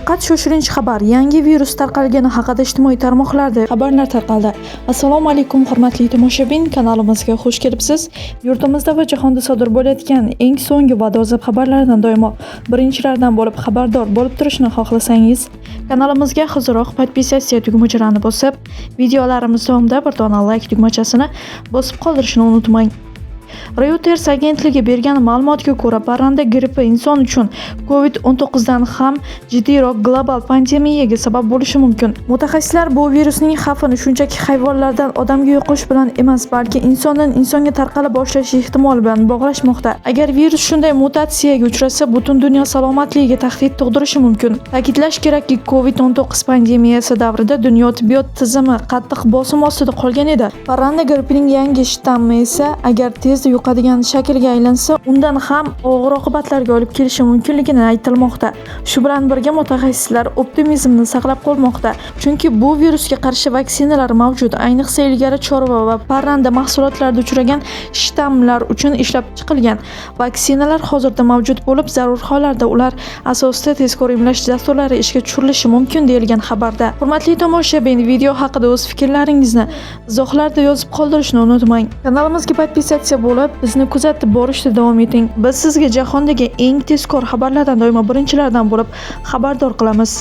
Faqat shoshilinch xabar, yangi virus tarqalgani haqida ijtimoiy tarmoqlarda xabarlar tarqaldi. Assalomu alaykum hurmatli tomoshabin, kanalimizga xush kelibsiz. Yurtimizda va jahonda sodir bo'layotgan eng so'nggi va dolzarb xabarlardan doimo birinchilardan bo'lib xabardor bo'lib turishni xohlasangiz, kanalimizga hoziroq podpisatsiya tugmachalarini bosib, videolarimiz davomida bir dona like tugmachasini bosib qoldirishni unutmang. Reuters agentligi bergan ma'lumotga ko'ra, parranda grippi inson uchun COVID-19 dan ham jiddiyroq global pandemiyaga sabab bo'lishi mumkin. Mutaxassislar bu virusning xavfini shunchaki hayvonlardan odamga yuqish bilan emas, balki insondan insonga tarqala boshlashi ehtimoli bilan bog'lashmoqda. Agar virus shunday mutatsiyaga uchrasa, butun dunyo salomatligiga tahdid tug'dirishi mumkin. Ta'kidlash kerakki, COVID-19 pandemiyasi davrida dunyo tibbiyot tizimi qattiq bosim ostida qolgan edi. Parranda grippining yangi shtammi esa agar tezda yuqadigan shaklga aylansa, undan ham og'ir oqibatlarga olib kelishi mumkinligi aytilmoqda. Shu bilan birga mutaxassislar optimizmni saqlab qolmoqda, chunki bu virusga qarshi vaksinalar mavjud. Ayniqsa ilgari chorva va parranda mahsulotlarida uchragan shtammlar uchun ishlab chiqilgan vaksinalar hozirda mavjud bo'lib, zarur hollarda ular asosida tezkor emlash dasturlari ishga tushirilishi mumkin deyilgan xabarda. Hurmatli tomoshabin, video haqida o'z fikrlaringizni izohlarda yozib qoldirishni unutmang. Kanalimizga podpisatsiya bo'lib, bizni kuzatib borishda davom eting. Biz sizga jahondagi eng tezkor xabarlardan doimo birinchilardan bo'lib xabardor qilamiz.